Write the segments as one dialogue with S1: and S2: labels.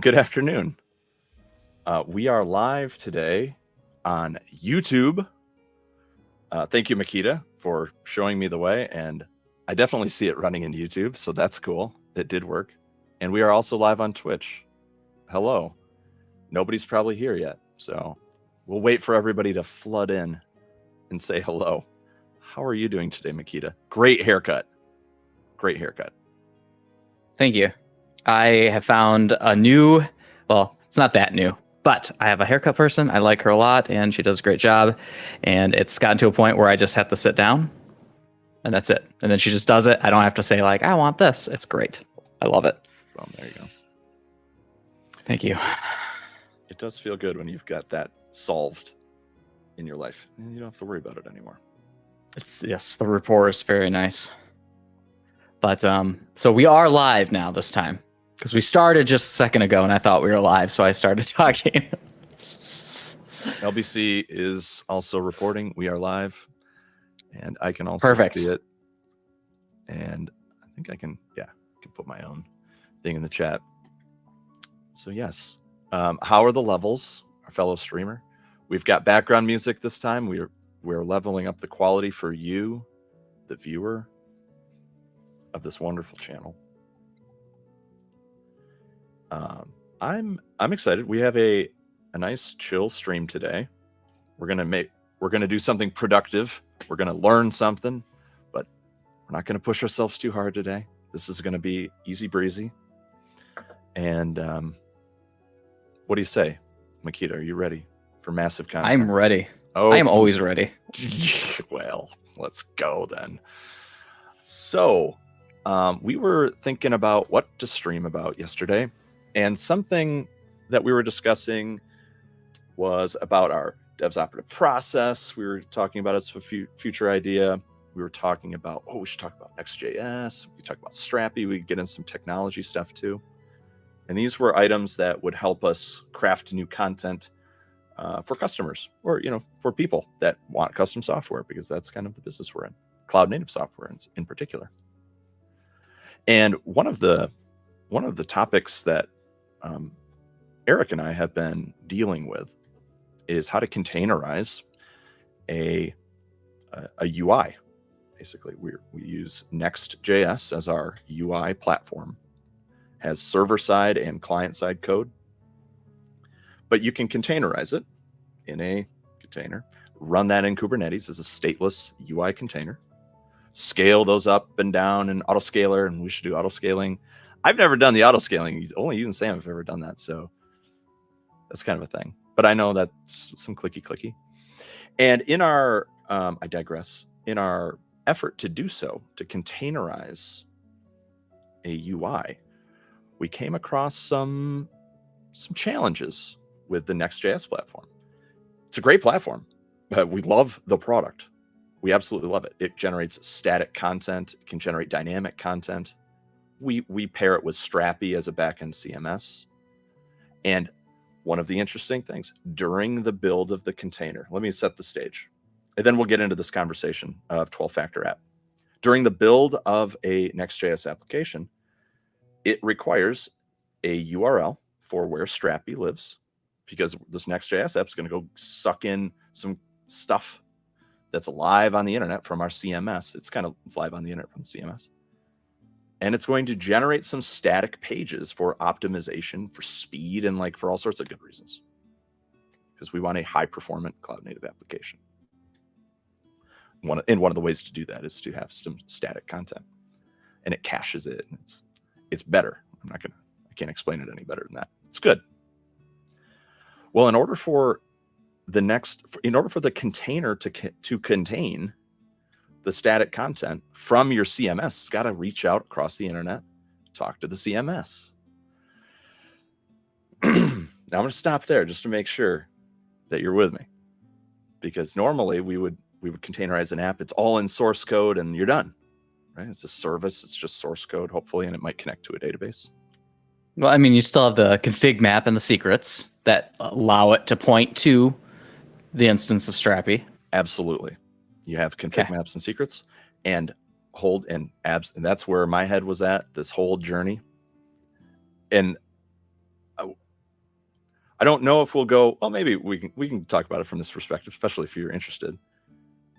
S1: Good afternoon. We are live today on YouTube. Thank you, Makita, for showing me the way, and I definitely see it running in YouTube, so that's cool. It did work. And we are also live on Twitch. Hello. Nobody's probably here yet, so we'll wait for everybody to flood in and say hello. How are you doing today, Makita? Great haircut. Great haircut.
S2: Thank you. I have found a new, well, it's not that new, but I have a haircut person. I like her a lot, and she does a great job. And it's gotten to a point where I just have to sit down, and that's it. And then she just does it. I don't have to say, like, I want this. It's great. I love it.
S1: Well, there you go.
S2: Thank you.
S1: It does feel good when you've got that solved in your life, and you don't have to worry about it anymore.
S2: Yes, the rapport is very nice. But so we are live now this time, because we started just a second ago and I thought we were live, so I started talking.
S1: LBC is also reporting we are live, and I can also see it. And I think I can put my own thing in the chat. So yes, how are the levels, our fellow streamer? We've got background music this time. We're leveling up the quality for you, the viewer of this wonderful channel. I'm excited. We have a nice chill stream today. We're gonna do something productive. We're gonna learn something, but we're not gonna push ourselves too hard today. This is gonna be easy breezy. And what do you say, Makita? Are you ready for massive content?
S2: I'm ready.
S1: Oh,
S2: I am always ready.
S1: Well, let's go then. So we were thinking about what to stream about yesterday, and something that we were discussing was about our DevsOperative process. We were talking about it as a future idea. We were talking about, we should talk about Next.js. We talk about Strappy. We could get in some technology stuff too. And these were items that would help us craft new content for customers, or for people that want custom software, because that's kind of the business we're in, cloud native software in particular. And one of the topics that Eric and I have been dealing with is how to containerize a UI. Basically, we use Next.js as our UI platform. Has server-side and client-side code, but you can containerize it in a container, run that in Kubernetes as a stateless UI container, scale those up and down in autoscaler, and we should do autoscaling. I've never done the autoscaling. Only you and Sam have ever done that, so that's kind of a thing. But I know that's some clicky. And in our, I digress, in our effort to do so, to containerize a UI, we came across some challenges with the Next.js platform. It's a great platform, but we love the product. We absolutely love it. It generates static content. It can generate dynamic content. We pair it with Strappy as a backend CMS. And one of the interesting things, during the build of the container, let me set the stage, and then we'll get into this conversation of 12-factor app. During the build of a Next.js application, it requires a URL for where Strappy lives, because this Next.js app is going to go suck in some stuff that's live on the internet from our CMS. It's live on the internet from the CMS. And it's going to generate some static pages for optimization, for speed, and for all sorts of good reasons. Because we want a high-performant cloud-native application. One of the ways to do that is to have some static content. And it caches it. And it's better. I can't explain it any better than that. It's good. Well, in order for the container to contain the static content from your CMS, it's got to reach out across the internet, talk to the CMS. Now I'm going to stop there just to make sure that you're with me, because normally we would containerize an app. It's all in source code and you're done. Right? It's a service. It's just source code, hopefully, and it might connect to a database.
S2: Well, I mean, you still have the config map and the secrets that allow it to point to the instance of Strappy.
S1: Absolutely. You have config maps and secrets, and and that's where my head was at this whole journey. And I don't know if we'll go, well, maybe we can talk about it from this perspective, especially if you're interested.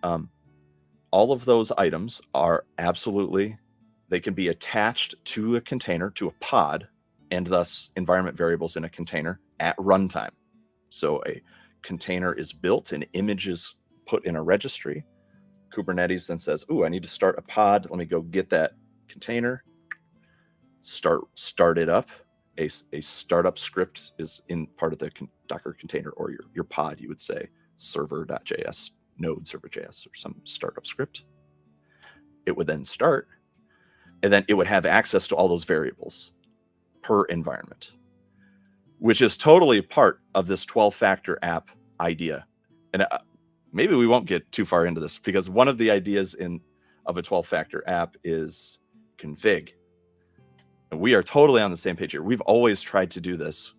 S1: All of those items are absolutely, they can be attached to a container, to a pod, and thus environment variables in a container at runtime. So a container is built, an image is put in a registry. Kubernetes then says, "Ooh, I need to start a pod. Let me go get that container, start it up." A startup script is in part of the Docker container, or your pod, you would say server.js, node server.js, or some startup script. It would then start, and then it would have access to all those variables per environment, which is totally part of this 12-factor app idea. And maybe we won't get too far into this, because one of the ideas of a 12-factor app is config. And we are totally on the same page here. We've always tried to do this.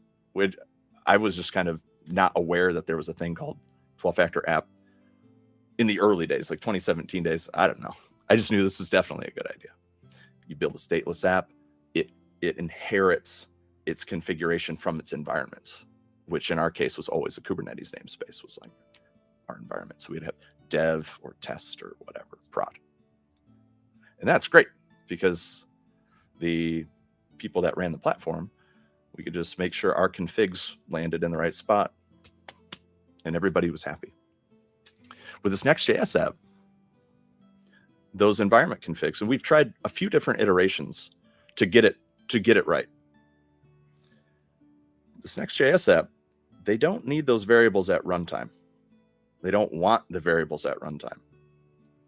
S1: I was just kind of not aware that there was a thing called 12-factor app in the early days, like 2017 days. I don't know. I just knew this was definitely a good idea. You build a stateless app, it inherits its configuration from its environment, which in our case was always a Kubernetes namespace, was like our environment. So we'd have dev or test or whatever, prod. And that's great, because the people that ran the platform, we could just make sure our configs landed in the right spot, and everybody was happy. With this Next.js app, those environment configs, and we've tried a few different iterations to get it right. This Next.js app, they don't need those variables at runtime. They don't want the variables at runtime.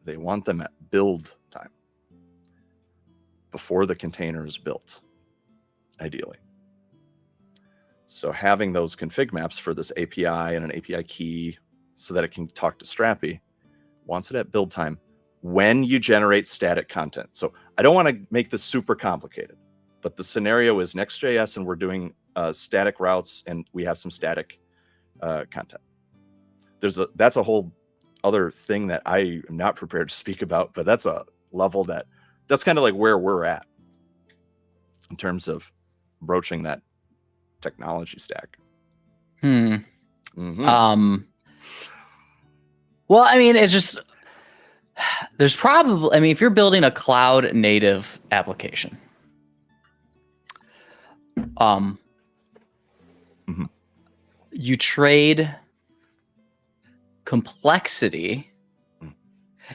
S1: They want them at build time, before the container is built, ideally. So having those config maps for this API and an API key so that it can talk to Strappy wants it at build time when you generate static content. So I don't want to make this super complicated, but the scenario is Next.js and we're doing static routes and we have some static content. That's a whole other thing that I am not prepared to speak about, but that's a level that's kind of like where we're at in terms of broaching that technology stack.
S2: Well, I mean, it's just, there's probably, I mean, if you're building a cloud native application, you trade complexity.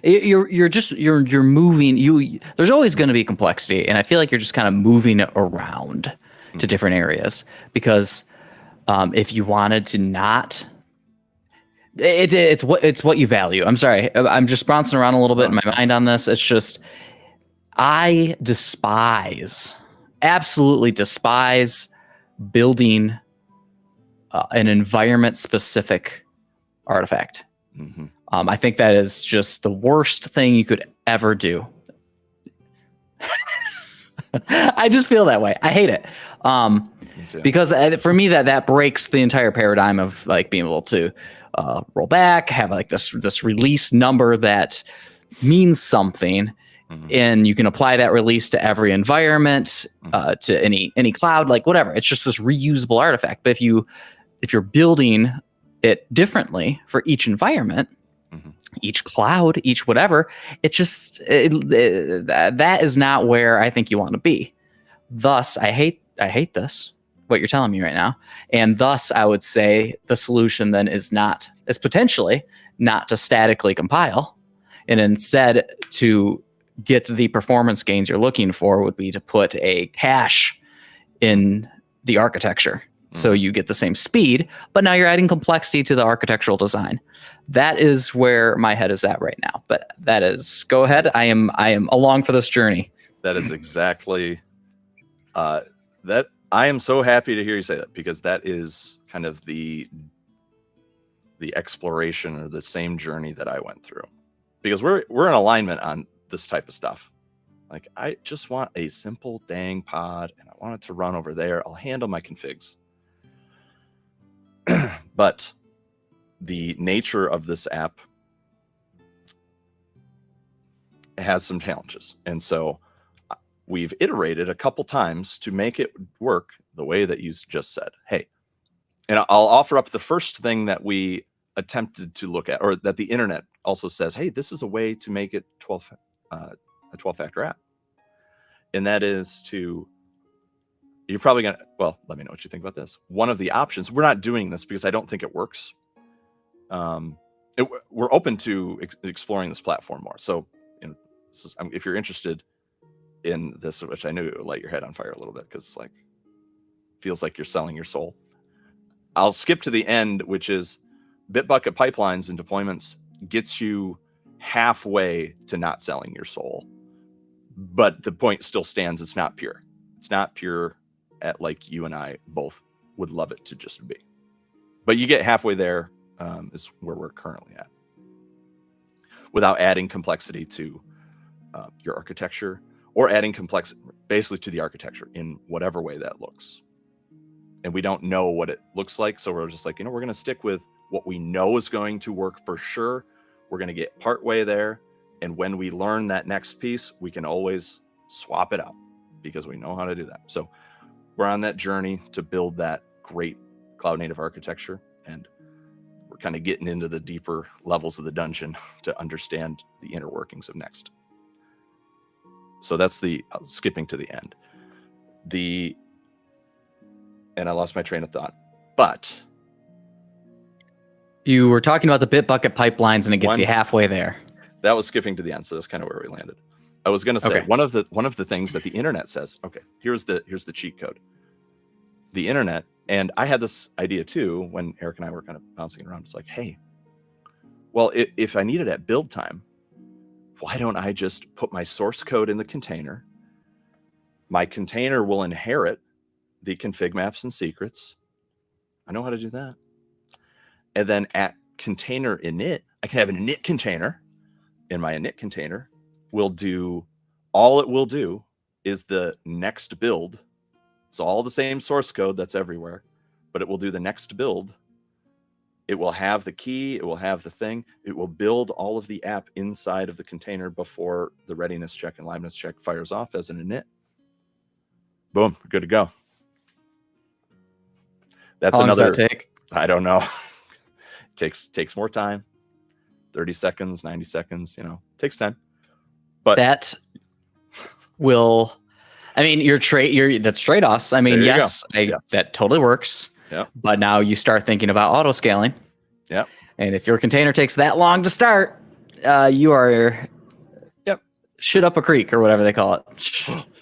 S2: You're moving, there's always going to be complexity, and I feel like you're just kind of moving it around to different areas, because if you wanted to not, it's what you value. I'm sorry, I'm just bouncing around a little bit in my mind on this. It's just, I absolutely despise building an environment specific artifact. I think that is just the worst thing you could ever do. I just feel that way. I hate it. Because for me, that breaks the entire paradigm of like being able to roll back, have like this release number that means something, and you can apply that release to every environment, to any cloud, like whatever. It's just this reusable artifact. But if you're building it differently for each environment, each cloud, each whatever, it just that is not where I think you want to be. Thus, I hate this, what you're telling me right now, and thus I would say the solution then is potentially not to statically compile, and instead to get the performance gains you're looking for would be to put a cache in the architecture. So you get the same speed, but now you're adding complexity to the architectural design. That is where my head is at right now. But that is, go ahead. I am along for this journey.
S1: That is exactly that. I am so happy to hear you say that, because that is kind of the exploration or the same journey that I went through. Because we're in alignment on this type of stuff. Like, I just want a simple dang pod, and I want it to run over there. I'll handle my configs. But the nature of this app has some challenges. And so we've iterated a couple times to make it work the way that you just said. Hey, And I'll offer up the first thing that we attempted to look at, or that the internet also says, hey, this is a way to make it a 12-factor app. And that is you're probably going to, well, let me know what you think about this. One of the options, we're not doing this because I don't think it works. We're open to exploring this platform more. So, if you're interested in this, which I knew it would light your head on fire a little bit, because like feels like you're selling your soul. I'll skip to the end, which is Bitbucket pipelines and deployments gets you halfway to not selling your soul. But the point still stands. It's not pure. It's not pure at like you and I both would love it to just be. But you get halfway there, is where we're currently at, without adding complexity to your architecture, or adding complexity basically to the architecture in whatever way that looks. And we don't know what it looks like. So we're just like, we're going to stick with what we know is going to work for sure. We're going to get partway there. And when we learn that next piece, we can always swap it out because we know how to do that. So we're on that journey to build that great cloud native architecture. And we're kind of getting into the deeper levels of the dungeon to understand the inner workings of Next. So that's skipping to the end. And I lost my train of thought. But
S2: you were talking about the Bitbucket pipelines, and it gets you halfway there.
S1: That was skipping to the end, so that's kind of where we landed. I was going to say one of the things that the internet says. Okay, here's the cheat code. The internet, and I had this idea too when Eric and I were kind of bouncing around. It's like, hey, well, if I need it at build time, why don't I just put my source code in the container? My container will inherit the config maps and secrets. I know how to do that. And then at container init, I can have an init container. In my init container, all it will do is the next build. It's all the same source code that's everywhere, but it will do the next build. It will have the key. It will have the thing. It will build all of the app inside of the container before the readiness check and liveness check fires off as an init. Boom, we're good to go. That's
S2: How long
S1: another.
S2: does that take?
S1: I don't know. Takes more time. 30 seconds, 90 seconds, takes time. But
S2: that will, I mean, that's trade-offs. I mean, yes, that totally works.
S1: Yeah.
S2: But now you start thinking about auto scaling.
S1: Yeah.
S2: And if your container takes that long to start, you are shit up a creek or whatever they call it.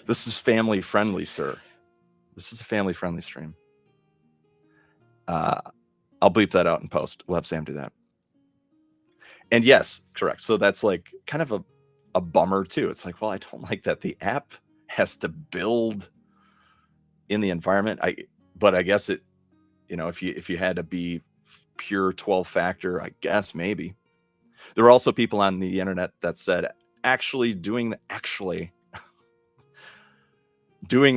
S1: This is family friendly, sir. This is a family friendly stream. I'll bleep that out in post. We'll have Sam do that. And yes, correct. So that's like kind of a bummer too. It's like, well, I don't like that the app has to build in the environment. But I guess it, if you had to be pure 12-factor, I guess maybe. There were also people on the internet that said doing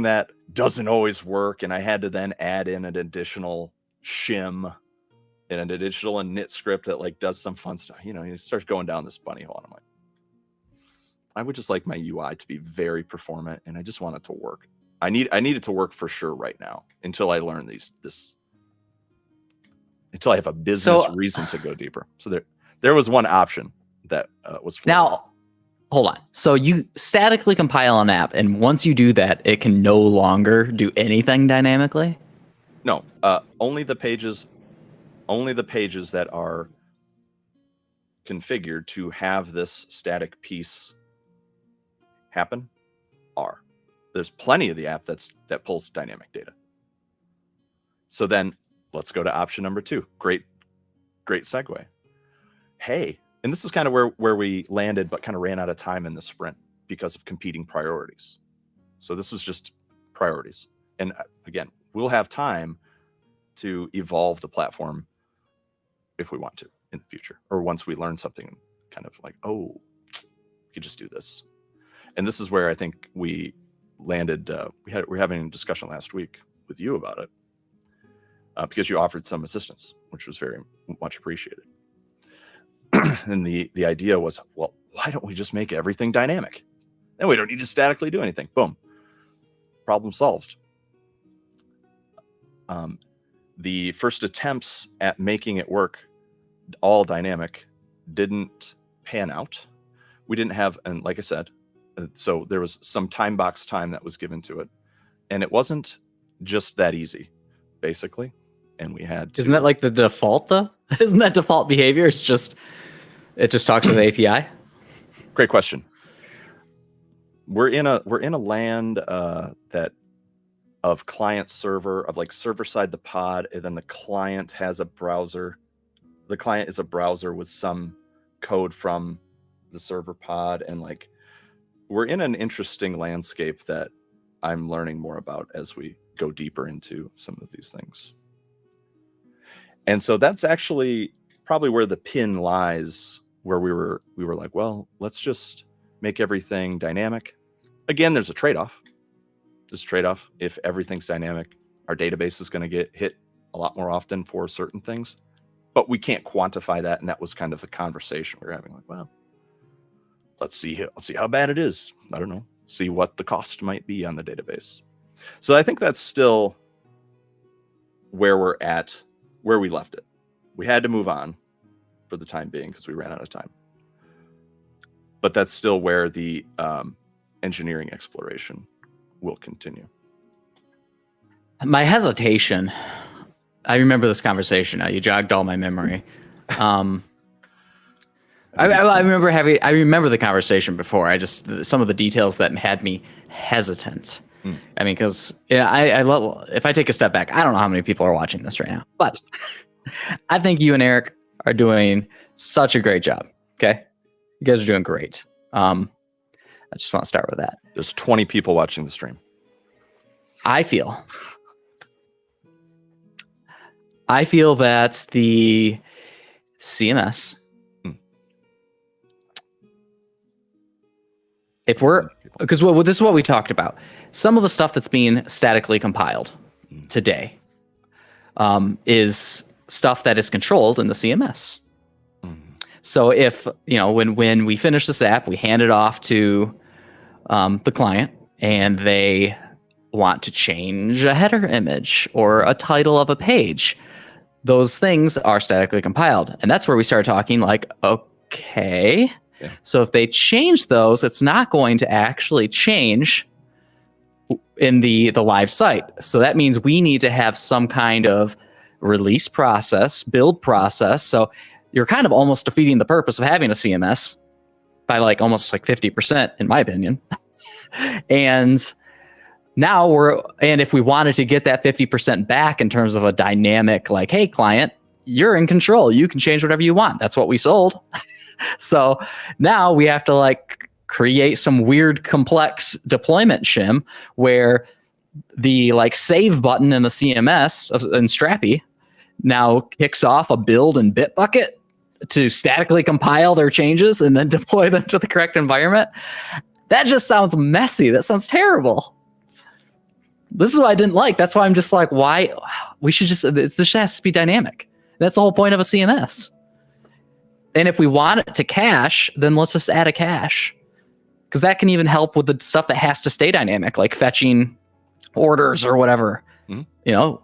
S1: that doesn't always work, and I had to then add in an additional shim and an additional init script that like does some fun stuff. You start going down this bunny hole, and I'm like, I would just like my UI to be very performant, and I just want it to work. I need it to work for sure right now until I learn until I have a business reason to go deeper. So there was one option that was
S2: now. Hold on. So you statically compile an app, and once you do that, it can no longer do anything dynamically?
S1: No, only the pages that are configured to have this static piece happen are. There's plenty of the app that pulls dynamic data. So then let's go to option number 2. Great segue. Hey, and this is kind of where we landed, but kind of ran out of time in the sprint because of competing priorities. So this was just priorities. And again, we'll have time to evolve the platform if we want to in the future, or once we learn something kind of like, oh, we could just do this. And this is where I think we landed. We were having a discussion last week with you about it because you offered some assistance, which was very much appreciated. And the idea was, well, why don't we just make everything dynamic? Then we don't need to statically do anything. Boom. Problem solved. the first attempts at making it work all dynamic didn't pan out. We didn't have, and like I said, so there was some time box time that was given to it, and it wasn't just that easy, basically. And we had to,
S2: Isn't that like the default though? Isn't that default behavior? It just talks to the API.
S1: Great question. We're in a land that of client server, of like server side the pod, and then the client has a browser. The client is a browser with some code from the server pod, and like we're in an interesting landscape that I'm learning more about as we go deeper into some of these things. And so that's actually probably where the pin lies, where we were like, well, let's just make everything dynamic. Again, there's a trade-off. There's a trade-off. If everything's dynamic, our database is going to get hit a lot more often for certain things, but we can't quantify that. And that was kind of the conversation we were having, like, well, let's see how bad it is. I don't know. See what the cost might be on the database. So I think that's still where we're at, where we left it. We had to move on for the time being because we ran out of time. But that's still where the engineering exploration will continue.
S2: My hesitation, I remember this conversation now. You jogged all my memory. I remember the conversation before. I just, some of the details that had me hesitant. I mean, because if I take a step back, I don't know how many people are watching this right now, but I think you and Eric are doing such a great job. Okay, you guys are doing great. I just want to start with that.
S1: There's 20 people watching the stream.
S2: I feel that the CMS, if we're, because this is what we talked about. Some of the stuff that's being statically compiled today is stuff that is controlled in the CMS. So if, when we finish this app, we hand it off to the client and they want to change a header image or a title of a page, those things are statically compiled. And that's where we start talking like, okay, so if they change those, it's not going to actually change in the live site. So that means we need to have some kind of release process, build process. So you're kind of almost defeating the purpose of having a CMS by almost 50%, in my opinion. And now if we wanted to get that 50% back in terms of a dynamic, like, hey, client, you're in control. You can change whatever you want. That's what we sold. So now we have to create some weird complex deployment shim where the save button in the CMS in Strappy now kicks off a build in Bitbucket to statically compile their changes and then deploy them to the correct environment. That just sounds messy. That sounds terrible. This is what I didn't like. That's why I'm just like, why? This has to be dynamic. That's the whole point of a CMS. And if we want it to cache, then let's just add a cache. Because that can even help with the stuff that has to stay dynamic, like fetching orders or whatever.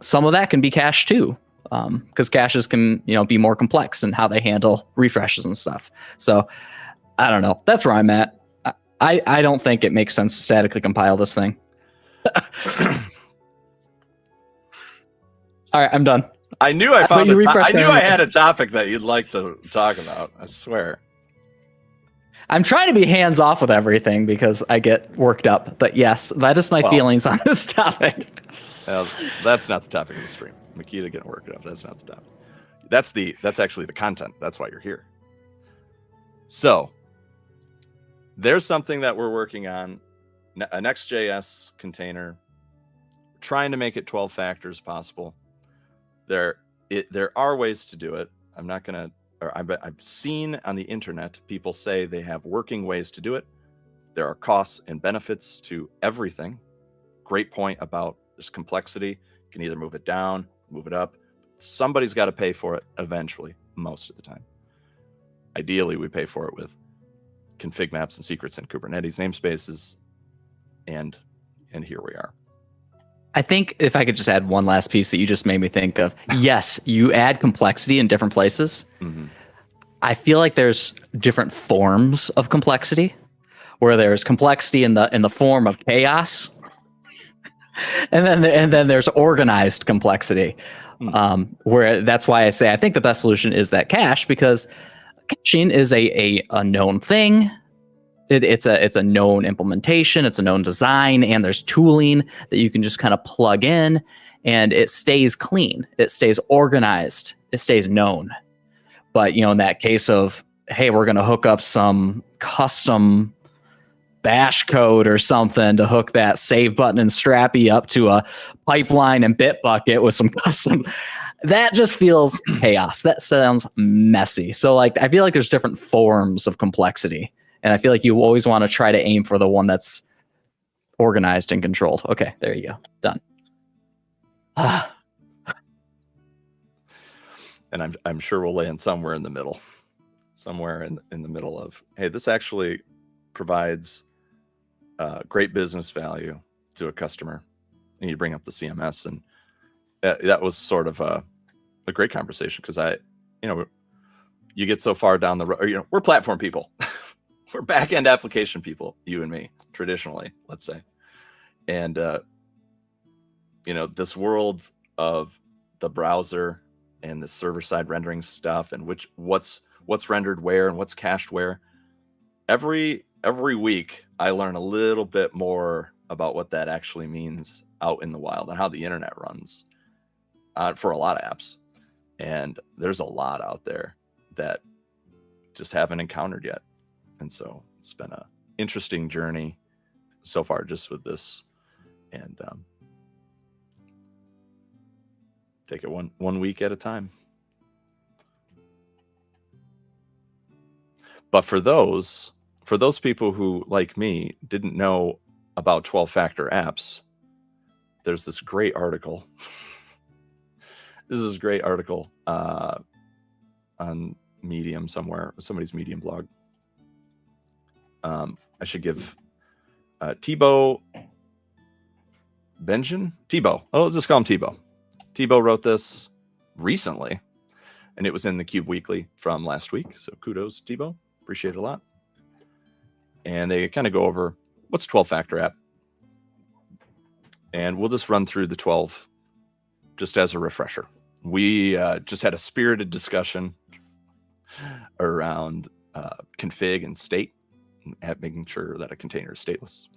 S2: Some of that can be cached too. Because caches can, be more complex in how they handle refreshes and stuff. So I don't know. That's where I'm at. I don't think it makes sense to statically compile this thing. All right, I'm done.
S1: I knew I had a topic that you'd like to talk about. I swear.
S2: I'm trying to be hands off with everything because I get worked up. But yes, that is my feelings on this topic.
S1: That's not the topic of the stream. Makita getting worked up. That's not the topic. That's actually the content. That's why you're here. So there's something that we're working on, a Next.js container, trying to make it 12 factors possible. There are ways to do it. I've seen on the internet people say they have working ways to do it. There are costs and benefits to everything. Great point about there's complexity. You can either move it down, move it up. Somebody's got to pay for it eventually, most of the time. Ideally, we pay for it with config maps and secrets and Kubernetes namespaces. And here we are.
S2: I think if I could just add one last piece that you just made me think of. Yes, you add complexity in different places.
S1: Mm-hmm.
S2: I feel like there's different forms of complexity, where there's complexity in the form of chaos, and then there's organized complexity. Where that's why I say I think the best solution is that cache, because caching is a known thing. It's a known implementation, it's a known design, and there's tooling that you can just kind of plug in, and it stays clean, it stays organized, it stays known. But in that case of, hey, we're going to hook up some custom bash code or something to hook that save button and Strappy up to a pipeline and Bitbucket with some custom, that just feels chaos. That sounds messy. So like, I feel like there's different forms of complexity, and I feel like you always want to try to aim for the one that's organized and controlled. Okay, there you go. Done.
S1: And I'm sure we'll land somewhere in the middle, in the middle of, hey, this actually provides great business value to a customer, and you bring up the CMS, and that was sort of a great conversation, because you get so far down the road. We're platform people, we're back-end application people, you and me, traditionally, let's say, and this world of the browser and the server-side rendering stuff, and what's rendered where and what's cached where. Every week, I learn a little bit more about what that actually means out in the wild and how the internet runs for a lot of apps. And there's a lot out there that just haven't encountered yet. And so it's been an interesting journey so far just with this. And take it one week at a time. But for those people who, like me, didn't know about 12-factor apps, there's this great article. This is a great article on Medium somewhere, somebody's Medium blog. I should give Thibaut Benjamin? Thibaut. Oh, let's just call him Thibaut. Thibaut wrote this recently, and it was in the Cube Weekly from last week. So kudos, Thibaut. Appreciate it a lot. And they kind of go over what's a 12-factor app. And we'll just run through the 12 just as a refresher. We just had a spirited discussion around config and state, and making sure that a container is stateless.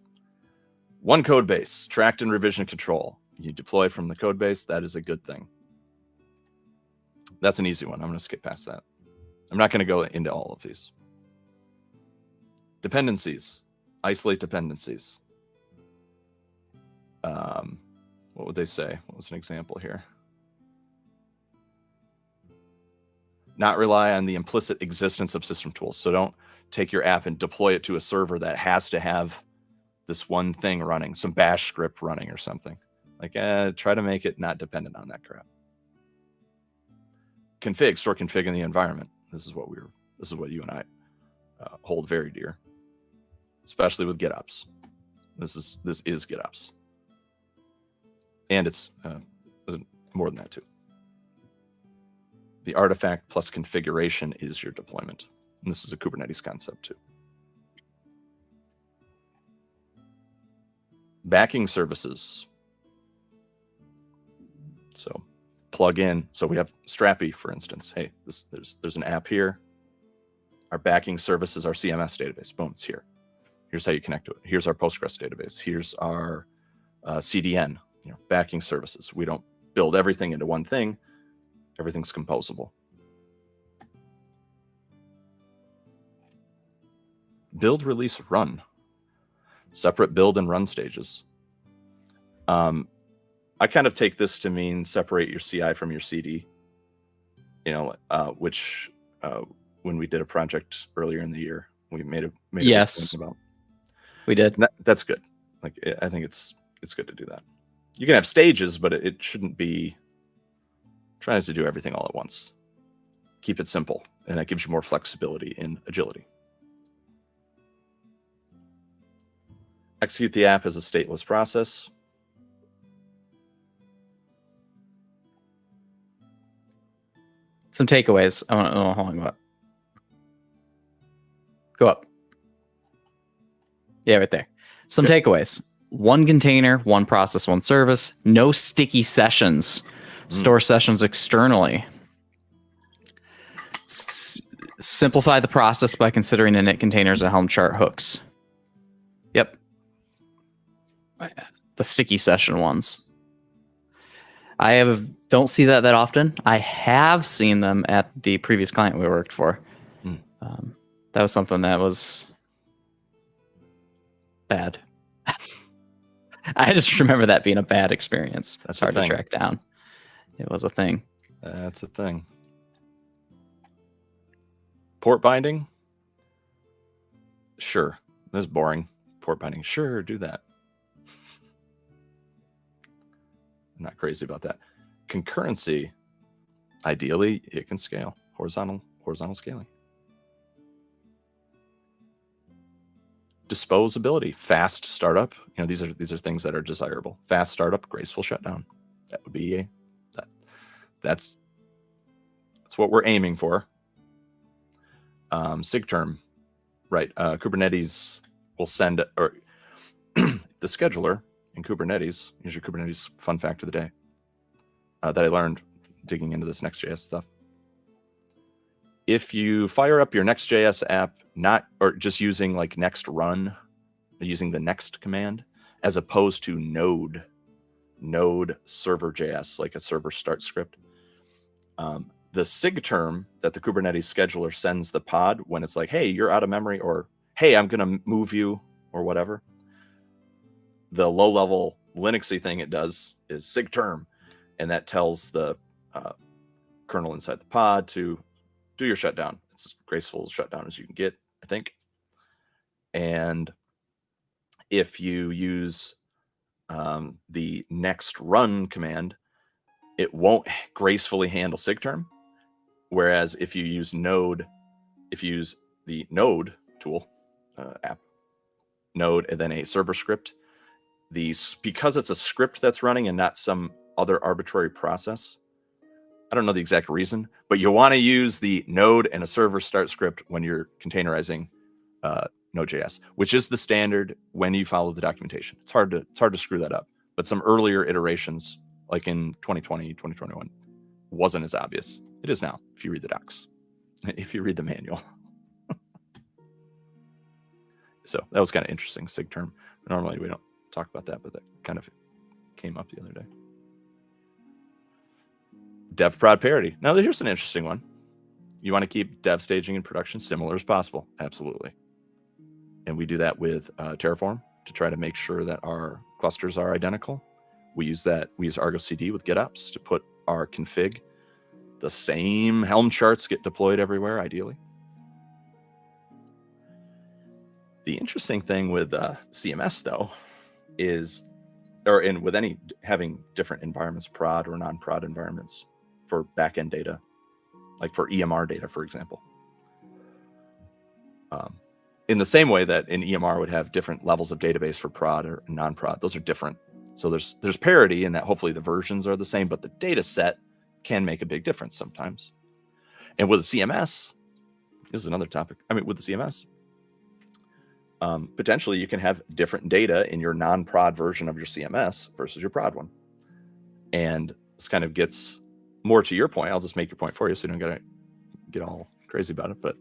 S1: One code base, tracked and revision control. You deploy from the code base, that is a good thing. That's an easy one. I'm going to skip past that. I'm not going to go into all of these. Dependencies, isolate dependencies. What would they say? What was an example here? Not rely on the implicit existence of system tools. So don't take your app and deploy it to a server that has to have this one thing running, some bash script running or something. Like, try to make it not dependent on that crap. Config, store config in the environment. This is what you and I hold very dear, especially with GitOps. This is GitOps, and it's more than that too. The artifact plus configuration is your deployment, and this is a Kubernetes concept too. Backing services. So plug in. So we have Strappy, for instance. Hey, there's an app here. Our backing service is our CMS database. Boom, it's here. Here's how you connect to it. Here's our Postgres database. Here's our CDN, backing services. We don't build everything into one thing. Everything's composable. Build, release, run. Separate build and run stages. I kind of take this to mean separate your CI from your CD. Which when we did a project earlier in the year, we made a
S2: yes
S1: about.
S2: We did.
S1: That's good. Like, I think it's good to do that. You can have stages, but it shouldn't be trying to do everything all at once. Keep it simple, and that gives you more flexibility in agility. Execute the app as a stateless process.
S2: Some takeaways. Oh, hold on. Go up. Go up. Yeah, right there. Some takeaways. One container, one process, one service. No sticky sessions. Store sessions externally. Simplify the process by considering init containers and Helm chart hooks. Yep. The sticky session ones. Don't see that often. I have seen them at the previous client we worked for. That was something that was bad. I just remember that being a bad experience. That's hard to track down. It was a thing.
S1: That's a thing. Port binding? Sure. That's boring. Port binding. Sure, do that. I'm not crazy about that. Concurrency, ideally, it can scale. Horizontal scaling. Disposability, fast startup. These are things that are desirable. Fast startup, graceful shutdown. That would be that's what we're aiming for. SIGTERM, right? Kubernetes will send, or the scheduler in Kubernetes. Here's your Kubernetes fun fact of the day that I learned digging into this Next.js stuff. If you fire up your Next.js app, or just using like next run, using the next command, as opposed to node server.js, like a server start script, the SIGTERM that the Kubernetes scheduler sends the pod when it's like, hey, you're out of memory, or hey, I'm going to move you, or whatever. The low-level Linuxy thing it does is SIGTERM, and that tells the kernel inside the pod to do your shutdown. It's as graceful shutdown as you can get, I think. And if you use the next run command, it won't gracefully handle SIGTERM. Whereas if you use the node tool app, node, and then a server script, because it's a script that's running and not some other arbitrary process, I don't know the exact reason, but you want to use the node and a server start script when you're containerizing Node.js, which is the standard when you follow the documentation. It's hard to screw that up. But some earlier iterations, like in 2020, 2021, wasn't as obvious. It is now, if you read the docs, if you read the manual. So that was kind of interesting, SIGTERM. Normally we don't talk about that, but that kind of came up the other day. Dev prod parity. Now here's an interesting one. You want to keep dev staging and production similar as possible. Absolutely. And we do that with Terraform to try to make sure that our clusters are identical. We use Argo CD with GitOps to put our config. The same Helm charts get deployed everywhere, ideally. The interesting thing with CMS, though, is, with any having different environments, prod or non-prod environments for backend data, like for EMR data, for example. In the same way that an EMR would have different levels of database for prod or non-prod, those are different. So there's parity in that hopefully the versions are the same, but the data set can make a big difference sometimes. And with a CMS, this is another topic. With the CMS, potentially you can have different data in your non-prod version of your CMS versus your prod one. And this kind of gets more to your point. I'll just make your point for you so you don't gotta get all crazy about it. But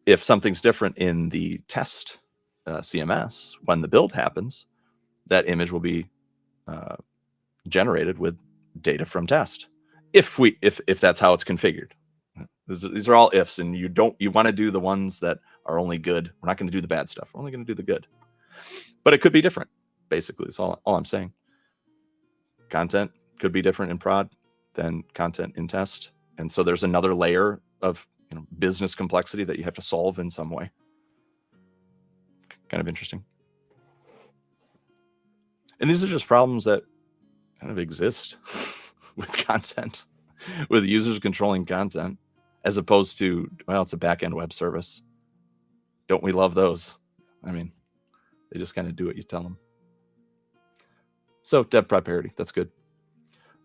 S1: if something's different in the test CMS, when the build happens, that image will be generated with data from test. If that's how it's configured. These are all ifs, and you want to do the ones that are only good. We're not going to do the bad stuff. We're only going to do the good. But it could be different, basically. That's all I'm saying. Content could be different in prod than content in test. And so there's another layer of business complexity that you have to solve in some way. Kind of interesting. And these are just problems that kind of exist with content, with users controlling content, as opposed to, well, it's a back-end web service. Don't we love those? They just kind of do what you tell them. So dev prod parity, that's good.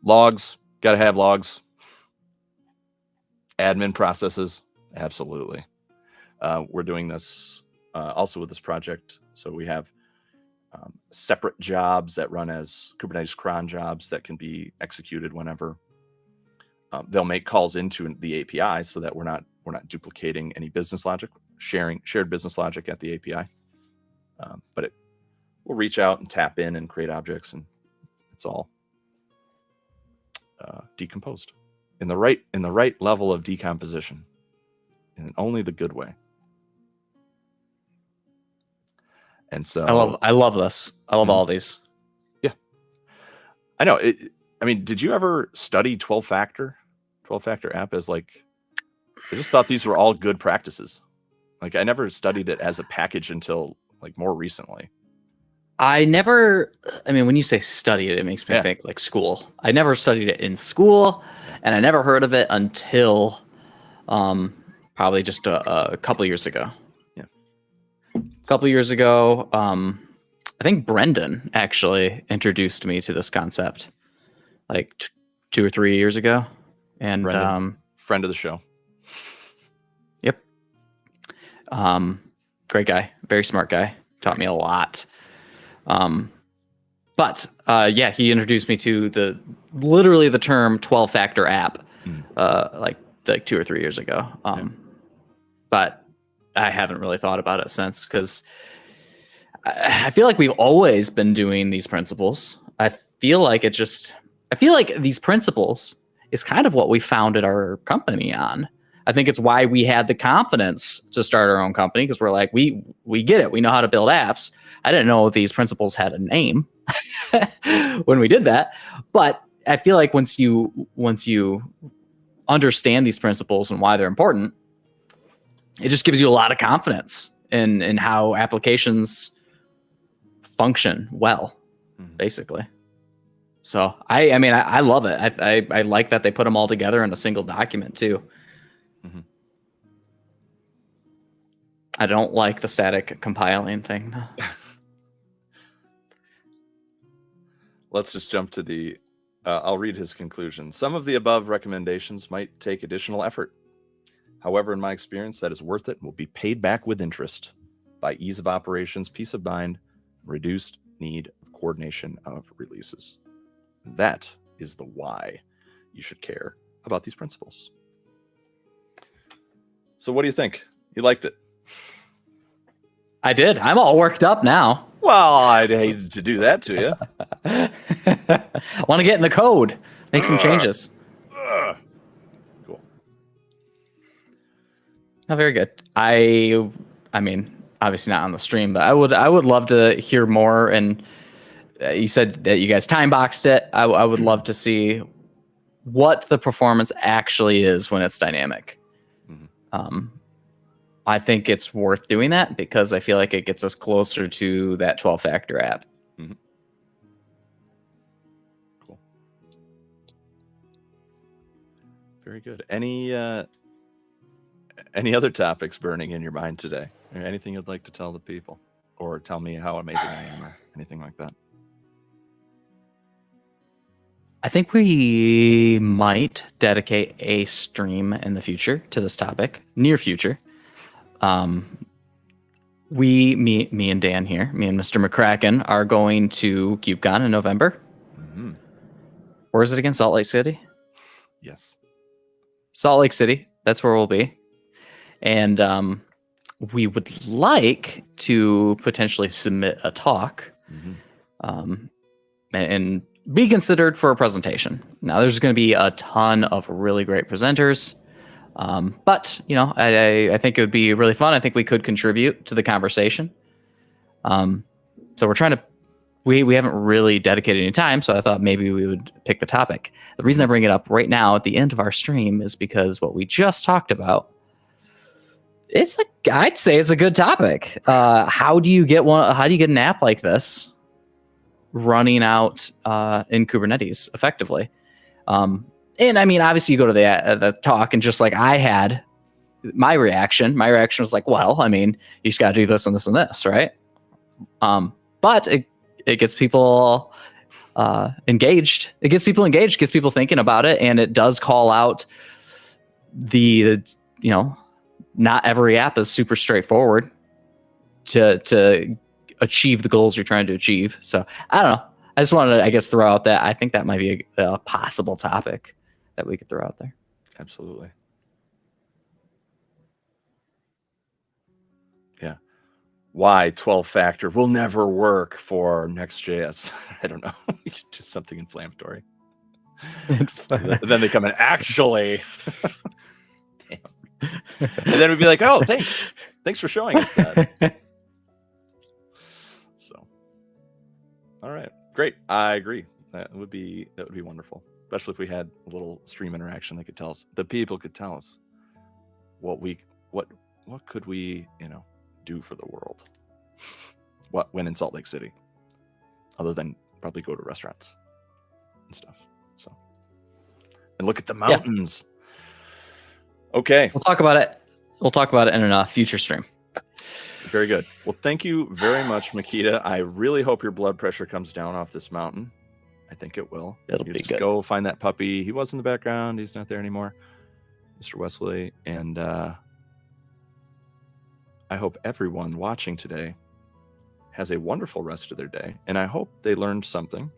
S1: Logs, got to have logs. Admin processes, absolutely. We're doing this also with this project. So we have separate jobs that run as Kubernetes cron jobs that can be executed whenever. They'll make calls into the API so that we're not duplicating any business logic, shared business logic at the API. But we'll reach out and tap in and create objects, and it's all decomposed in the right level of decomposition, in only the good way. And so
S2: I love this. I love all these.
S1: Yeah, I know. I mean, did you ever study 12-factor app as like? I just thought these were all good practices. Like, I never studied it as a package until like more recently.
S2: I mean, when you say study it makes me think like school. I never studied it in school, and I never heard of it until probably just a couple years ago.
S1: Yeah.
S2: A couple years ago, I think Brendan actually introduced me to this concept like 2 or 3 years ago. And
S1: Brendan, friend of the show.
S2: Yep. Great guy, very smart guy. Taught me a lot. But he introduced me to literally the term 12-factor app, like 2 or 3 years ago. But I haven't really thought about it since, because I feel like we've always been doing these principles. I feel like these principles is kind of what we founded our company on. I think it's why we had the confidence to start our own company, because we're like, we get it. We know how to build apps. I didn't know these principles had a name when we did that. But I feel like once you understand these principles and why they're important, it just gives you a lot of confidence in how applications function well, basically. So I mean, I love it. I like that they put them all together in a single document too. I don't like the static compiling thing.
S1: Let's just jump to the, I'll read his conclusion. Some of the above recommendations might take additional effort. However, in my experience, that is worth it and will be paid back with interest by ease of operations, peace of mind, reduced need of coordination of releases. That is the why you should care about these principles. So what do you think? You liked it?
S2: I did. I'm all worked up now.
S1: Well, I'd hate to do that to you.
S2: I want to get in the code, make some changes.
S1: Cool.
S2: Oh, very good. I mean, obviously not on the stream, but I would love to hear more. And you said that you guys time boxed it. I would love to see what the performance actually is when it's dynamic. I think it's worth doing that because I feel like it gets us closer to that 12-factor app.
S1: Cool. Very good. Any other topics burning in your mind today? Or anything you'd like to tell the people, or tell me how amazing I am, or anything like that?
S2: I think we might dedicate a stream in the future to this topic, near future. Me and Dan here, me and Mr. McCracken are going to KubeCon in November. Where is it again? Salt Lake City?
S1: Yes.
S2: Salt Lake City. That's where we'll be. And we would like to potentially submit a talk and be considered for a presentation. Now, there's going to be a ton of really great presenters. But, you know, I think it would be really fun. I think we could contribute to the conversation. So we're trying to, we haven't really dedicated any time, so I thought maybe we would pick the topic. The reason I bring it up right now at the end of our stream is because what we just talked about, I'd say it's a good topic. How do you get an app like this running out in Kubernetes effectively? And I mean, obviously you go to the talk, and just like I had, my reaction was like, well, I mean, you just got to do this and this and this, right? But it gets people engaged. It gets people engaged, gets people thinking about it, and it does call out the not every app is super straightforward to achieve the goals you're trying to achieve. So I don't know. I just wanted to, I guess, throw out that I think that might be a possible topic that we could throw out there.
S1: Absolutely. Yeah. Why 12 factor will never work for Next.js. I don't know. Just something inflammatory. Then they come in, actually. Damn. And then we'd be like, oh, thanks for showing us that. So, all right, great. I agree. That would be wonderful, especially if we had a little stream interaction. They could tell us, the people could tell us what could we do for the world. When in Salt Lake City, other than probably go to restaurants and stuff. So, and look at the mountains. Yeah. Okay,
S2: we'll talk about it. We'll talk about it in a future stream.
S1: Very good. Well, thank you very much, Makita. I really hope your blood pressure comes down off this mountain. I think it will.
S2: It'll be good.
S1: Go find that puppy. He was in the background. He's not there anymore, Mr. Wesley. And I hope everyone watching today has a wonderful rest of their day. And I hope they learned something.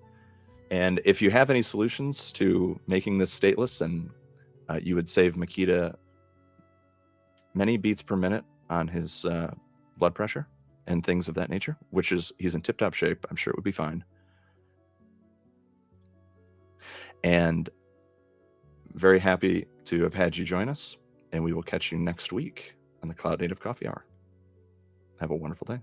S1: And if you have any solutions to making this stateless, then you would save Makita many beats per minute on his blood pressure and things of that nature, he's in tip-top shape. I'm sure it would be fine. And very happy to have had you join us. And we will catch you next week on the Cloud Native Coffee Hour. Have a wonderful day.